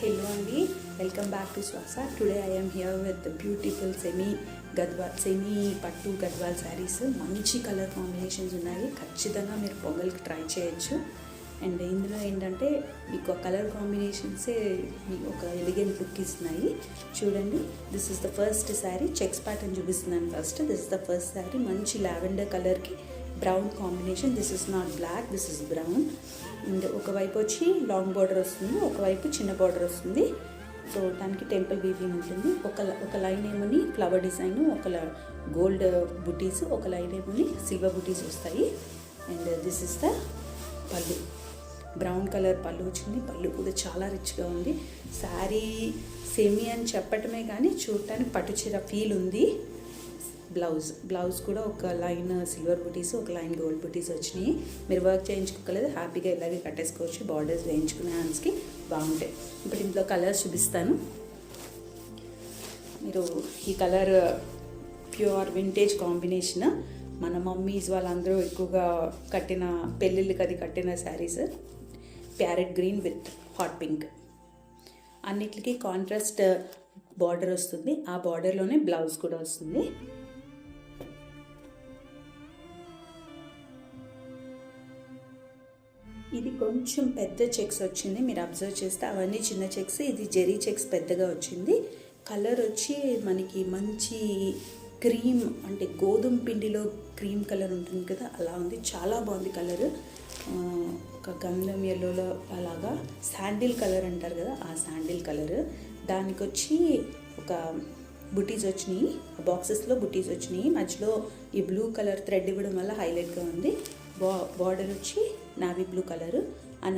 Hello Andy, welcome back to Swasa. Today I am here with the beautiful semi పట్టు గద్వాల్ శారీస్. మంచి colour combinations ఉన్నాయి. ఖచ్చితంగా మీరు పొంగల్కి try చేయొచ్చు. అండ్ ఇందులో ఏంటంటే మీకు కలర్ కాంబినేషన్సే మీకు ఒక ఎలిగెంట్ లుక్ ఇస్తున్నాయి. చూడండి, this is the first sari. Checks pattern చూపిస్తున్నాను first. This is the first sari. మంచి లావెండర్ కలర్కి brown combination. This is not black, this is brown. And ఒకవైపు వచ్చి లాంగ్ బార్డర్ వస్తుంది, ఒకవైపు చిన్న బార్డర్ వస్తుంది. సో దానికి టెంపుల్ వీవింగ్ ఉంటుంది. ఒక లైన్ ఏమోని ఫ్లవర్ డిజైన్, ఒక గోల్డ్ బుటీస్, ఒక లైన్ ఏమోని సిల్వర్ బుటీస్ వస్తాయి. అండ్ దిస్ ఇస్ ద పళ్ళు. బ్రౌన్ కలర్ పళ్ళు వచ్చింది. పళ్ళు కూడా చాలా రిచ్గా ఉంది. శారీ సెమీ అని చెప్పటమే కానీ చూడటానికి పట్టుచీర ఫీల్ ఉంది. బ్లౌజ్ కూడా ఒక లైన్ సిల్వర్ బుటీస్, ఒక లైన్ గోల్డ్ బుటీస్ వచ్చినాయి. మీరు వర్క్ చేయించుకోలేదు, హ్యాపీగా ఇలాగే కట్టేసుకోవచ్చు. బార్డర్స్ వేయించుకునే హ్యాండ్స్కి బాగుంటాయి. ఇప్పుడు ఇంట్లో కలర్స్ చూపిస్తాను. మీరు ఈ కలర్ ప్యూర్ వింటేజ్ కాంబినేషన్. మన మమ్మీస్ వాళ్ళందరూ ఎక్కువగా కట్టిన పెళ్ళిళ్ళకి అది కట్టిన saris. Parrot green with hot pink. అన్నిటికీ కాంట్రాస్ట్ బార్డర్ వస్తుంది. ఆ బార్డర్లోనే బ్లౌజ్ కూడా వస్తుంది. ఇది కొంచెం పెద్ద చెక్స్ వచ్చింది. మీరు అబ్జర్వ్ చేస్తే అవన్నీ చిన్న చెక్స్, ఇది జెరీ చెక్స్ పెద్దగా వచ్చింది. కలర్ వచ్చి మనకి మంచి క్రీమ్, అంటే గోధుమ పిండిలో క్రీమ్ కలర్ ఉంటుంది కదా, అలా ఉంది. చాలా బాగుంది కలర్. ఒక గంధం ఎల్లోలో అలాగా శాండిల్ కలర్ అంటారు కదా, ఆ శాండిల్ కలర్. దానికి వచ్చి ఒక బుటీస్ వచ్చినాయి, బాక్సెస్లో బుటీస్ వచ్చినాయి. మధ్యలో ఈ బ్లూ కలర్ థ్రెడ్ ఇవ్వడం వల్ల హైలైట్గా ఉంది. బార్డర్ వచ్చి నావీ బ్లూ కలర్. ఆ